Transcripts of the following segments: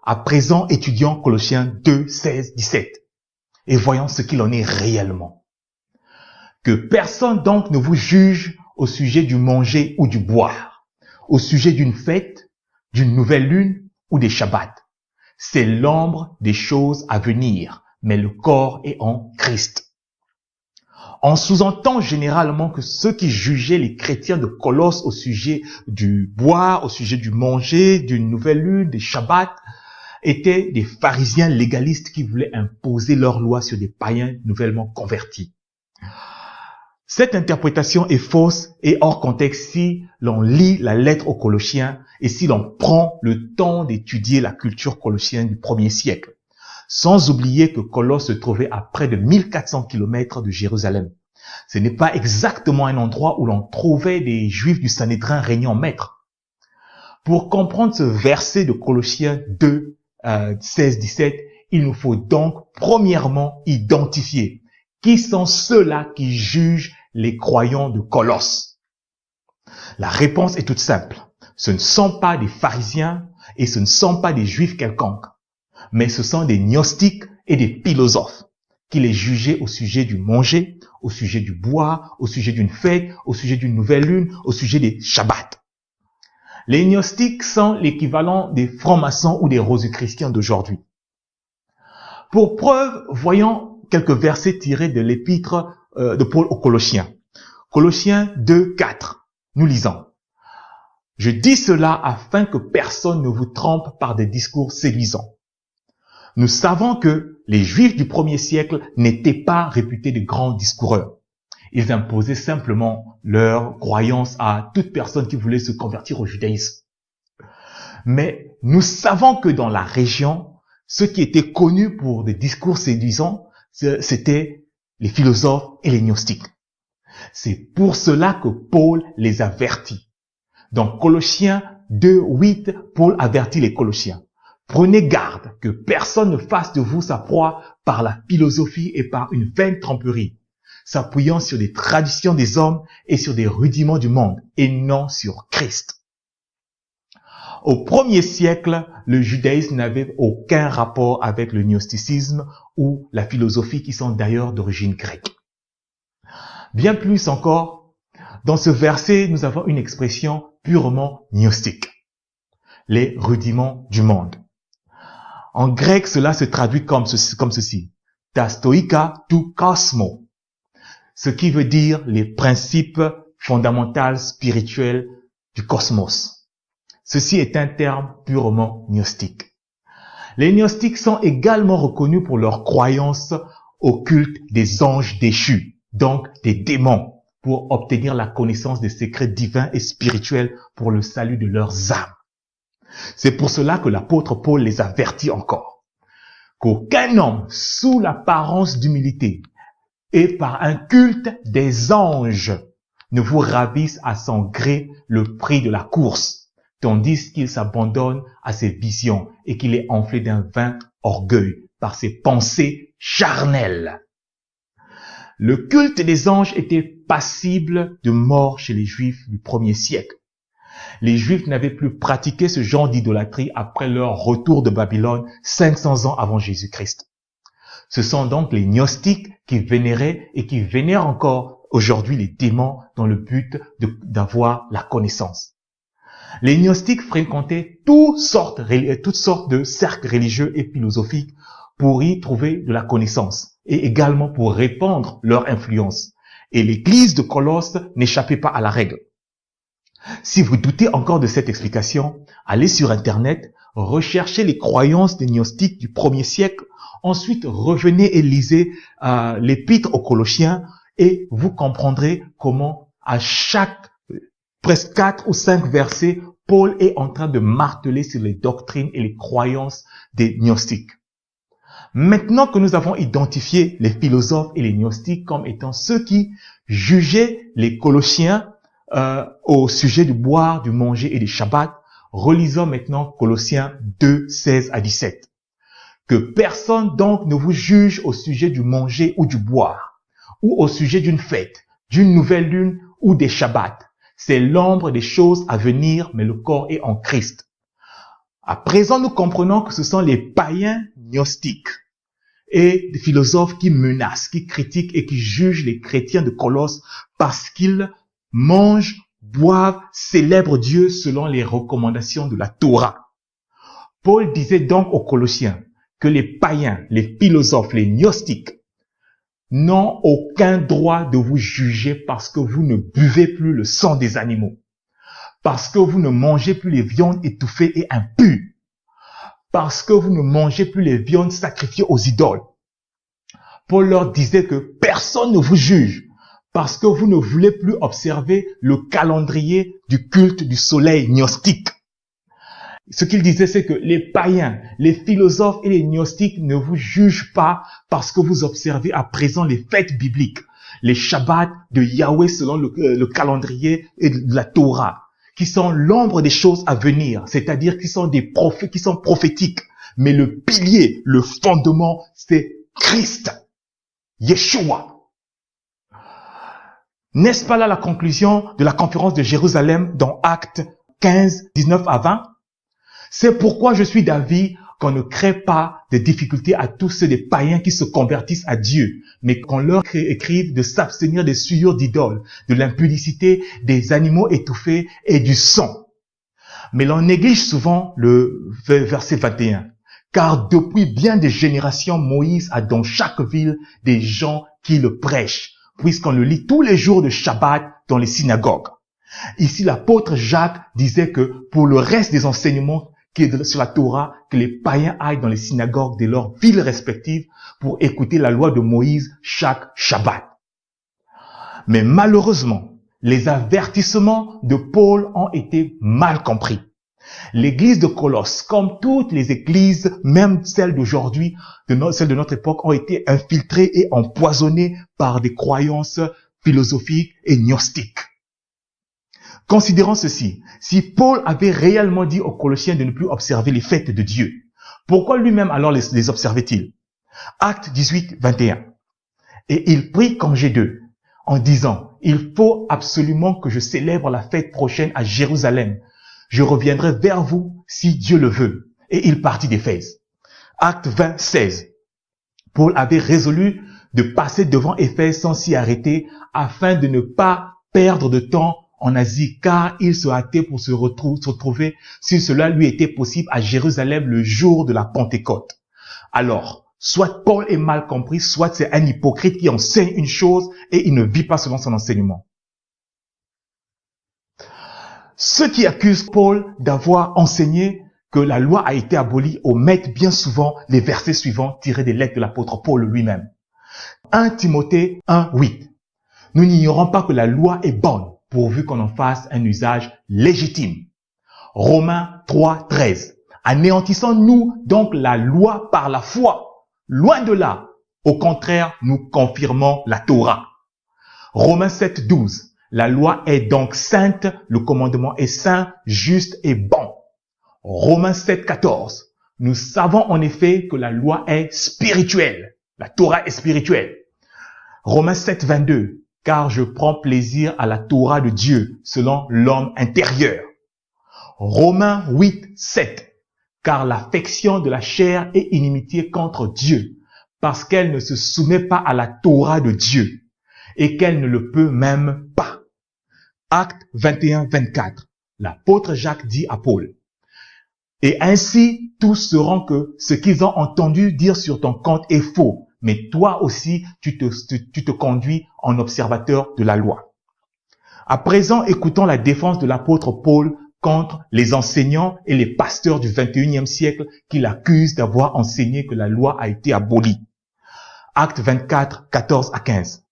À présent, étudions Colossiens 2, 16, 17 et voyons ce qu'il en est réellement. Que personne donc ne vous juge au sujet du manger ou du boire, au sujet d'une fête, d'une nouvelle lune ou des Shabbats. C'est l'ombre des choses à venir, mais le corps est en Christ. On sous-entend généralement que ceux qui jugeaient les chrétiens de Colosse au sujet du boire, au sujet du manger, d'une nouvelle lune, des Shabbats, étaient des pharisiens légalistes qui voulaient imposer leur loi sur des païens nouvellement convertis. Cette interprétation est fausse et hors contexte si l'on lit la lettre aux Colossiens et si l'on prend le temps d'étudier la culture colossienne du 1er siècle. Sans oublier que Colosse se trouvait à près de 1400 km de Jérusalem. Ce n'est pas exactement un endroit où l'on trouvait des Juifs du Sanhédrin régnant maître. Pour comprendre ce verset de Colossiens 2, 16-17, il nous faut donc premièrement identifier qui sont ceux-là qui jugent les croyants de Colosse. La réponse est toute simple. Ce ne sont pas des pharisiens et ce ne sont pas des juifs quelconques, mais ce sont des gnostiques et des philosophes qui les jugeaient au sujet du manger, au sujet du boire, au sujet d'une fête, au sujet d'une nouvelle lune, au sujet des Shabbats. Les gnostiques sont l'équivalent des francs-maçons ou des rosicruciens d'aujourd'hui. Pour preuve, voyons quelques versets tirés de l'épître de Paul aux Colossiens. Colossiens 2, 4. Nous lisons. « Je dis cela afin que personne ne vous trompe par des discours séduisants. Nous savons que les Juifs du 1er siècle n'étaient pas réputés de grands discoureurs. Ils imposaient simplement leur croyance à toute personne qui voulait se convertir au judaïsme. Mais nous savons que dans la région, ceux qui étaient connus pour des discours séduisants, c'était les philosophes et les gnostiques. C'est pour cela que Paul les avertit. Dans Colossiens 2, 8, Paul avertit les Colossiens. Prenez garde que personne ne fasse de vous sa proie par la philosophie et par une vaine tromperie, s'appuyant sur des traditions des hommes et sur des rudiments du monde, et non sur Christ. Au 1er siècle, le judaïsme n'avait aucun rapport avec le gnosticisme ou la philosophie qui sont d'ailleurs d'origine grecque. Bien plus encore, dans ce verset, nous avons une expression purement gnostique. Les rudiments du monde. En grec, cela se traduit comme ceci. Ta stoika tu cosmo. Ce qui veut dire les principes fondamentaux spirituels du cosmos. Ceci est un terme purement gnostique. Les gnostiques sont également reconnus pour leur croyance au culte des anges déchus, donc des démons, pour obtenir la connaissance des secrets divins et spirituels pour le salut de leurs âmes. C'est pour cela que l'apôtre Paul les avertit encore. Qu'aucun homme, sous l'apparence d'humilité et par un culte des anges, ne vous ravisse à son gré le prix de la course, tandis qu'il s'abandonne à ses visions et qu'il est enflé d'un vain orgueil par ses pensées charnelles. Le culte des anges était passible de mort chez les Juifs du 1er siècle. Les Juifs n'avaient plus pratiqué ce genre d'idolâtrie après leur retour de Babylone 500 ans avant Jésus-Christ. Ce sont donc les gnostiques qui vénéraient et qui vénèrent encore aujourd'hui les démons dans le but d'avoir la connaissance. Les gnostiques fréquentaient toutes sortes de cercles religieux et philosophiques pour y trouver de la connaissance et également pour répandre leur influence. Et l'église de Colosse n'échappait pas à la règle. Si vous doutez encore de cette explication, allez sur Internet, recherchez les croyances des gnostiques du 1er siècle, ensuite revenez et lisez l'épître aux Colossiens et vous comprendrez comment à chaque presque 4 ou 5 versets, Paul est en train de marteler sur les doctrines et les croyances des gnostiques. Maintenant que nous avons identifié les philosophes et les gnostiques comme étant ceux qui jugeaient les Colossiens au sujet du boire, du manger et des Shabbats, relisons maintenant Colossiens 2, 16 à 17. Que personne donc ne vous juge au sujet du manger ou du boire, ou au sujet d'une fête, d'une nouvelle lune ou des Shabbats. C'est l'ombre des choses à venir, mais le corps est en Christ. À présent, nous comprenons que ce sont les païens gnostiques et des philosophes qui menacent, qui critiquent et qui jugent les chrétiens de Colosse parce qu'ils mangent, boivent, célèbrent Dieu selon les recommandations de la Torah. Paul disait donc aux Colossiens que les païens, les philosophes, les gnostiques n'ont aucun droit de vous juger parce que vous ne buvez plus le sang des animaux, parce que vous ne mangez plus les viandes étouffées et impures, parce que vous ne mangez plus les viandes sacrifiées aux idoles. Paul leur disait que personne ne vous juge parce que vous ne voulez plus observer le calendrier du culte du soleil gnostique. Ce qu'il disait, c'est que les païens, les philosophes et les gnostiques ne vous jugent pas parce que vous observez à présent les fêtes bibliques, les Shabbats de Yahweh selon le calendrier et de la Torah, qui sont l'ombre des choses à venir, c'est-à-dire qui sont des prophètes, qui sont prophétiques. Mais le pilier, le fondement, c'est Christ, Yeshua. N'est-ce pas là la conclusion de la conférence de Jérusalem dans Actes 15, 19 à 20? C'est pourquoi je suis d'avis qu'on ne crée pas de difficultés à tous ceux des païens qui se convertissent à Dieu, mais qu'on leur écrive de s'abstenir des souillures d'idoles, de l'impudicité, des animaux étouffés et du sang. Mais l'on néglige souvent le verset 21. Car depuis bien des générations, Moïse a dans chaque ville des gens qui le prêchent, puisqu'on le lit tous les jours de Shabbat dans les synagogues. Ici, l'apôtre Jacques disait que pour le reste des enseignements qui est sur la Torah, que les païens aillent dans les synagogues de leurs villes respectives pour écouter la loi de Moïse chaque Shabbat. Mais malheureusement, les avertissements de Paul ont été mal compris. L'église de Colosse, comme toutes les églises, même celles d'aujourd'hui, celles de notre époque, ont été infiltrées et empoisonnées par des croyances philosophiques et gnostiques. Considérons ceci. Si Paul avait réellement dit aux Colossiens de ne plus observer les fêtes de Dieu, pourquoi lui-même alors les observait-il? Acte 18, 21. Et il prit congé d'eux en disant, il faut absolument que je célèbre la fête prochaine à Jérusalem. Je reviendrai vers vous si Dieu le veut. Et il partit d'Éphèse. Acte 20, 16. Paul avait résolu de passer devant Éphèse sans s'y arrêter afin de ne pas perdre de temps en Asie, car il se hâtait pour se retrouver, si cela lui était possible, à Jérusalem le jour de la Pentecôte. Alors, soit Paul est mal compris, soit c'est un hypocrite qui enseigne une chose et il ne vit pas selon son enseignement. Ceux qui accusent Paul d'avoir enseigné que la loi a été abolie omettent bien souvent les versets suivants tirés des lettres de l'apôtre Paul lui-même. 1 Timothée 1, 8. Nous n'ignorons pas que la loi est bonne, pourvu qu'on en fasse un usage légitime. Romains 3, 13. Anéantissons-nous donc la loi par la foi? Loin de là. Au contraire, nous confirmons la Torah. Romains 7, 12. La loi est donc sainte, le commandement est saint, juste et bon. Romains 7, 14. Nous savons en effet que la loi est spirituelle. La Torah est spirituelle. Romains 7, 22. Car je prends plaisir à la Torah de Dieu, selon l'homme intérieur. Romains 8, 7. Car l'affection de la chair est inimitié contre Dieu, parce qu'elle ne se soumet pas à la Torah de Dieu, et qu'elle ne le peut même pas. Acte 21, 24. L'apôtre Jacques dit à Paul, et ainsi tous sauront que ce qu'ils ont entendu dire sur ton compte est faux, mais toi aussi, tu te conduis en observateur de la loi. À présent, écoutons la défense de l'apôtre Paul contre les enseignants et les pasteurs du 21e siècle qui l'accusent d'avoir enseigné que la loi a été abolie. Acte 24, 14 à 15.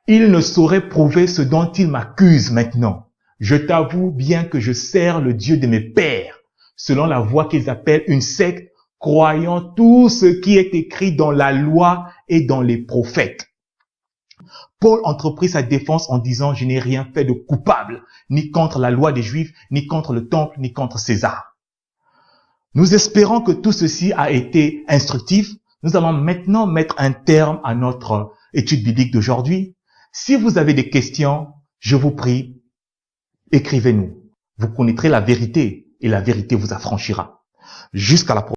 Il ne saurait prouver ce dont il m'accuse maintenant. Je t'avoue bien que je sers le Dieu de mes pères, selon la voie qu'ils appellent une secte, croyant tout ce qui est écrit dans la loi et dans les prophètes. Paul entreprit sa défense en disant « Je n'ai rien fait de coupable, ni contre la loi des Juifs, ni contre le temple, ni contre César. » Nous espérons que tout ceci a été instructif. Nous allons maintenant mettre un terme à notre étude biblique d'aujourd'hui. Si vous avez des questions, je vous prie, écrivez-nous. Vous connaîtrez la vérité et la vérité vous affranchira. Jusqu'à la prochaine.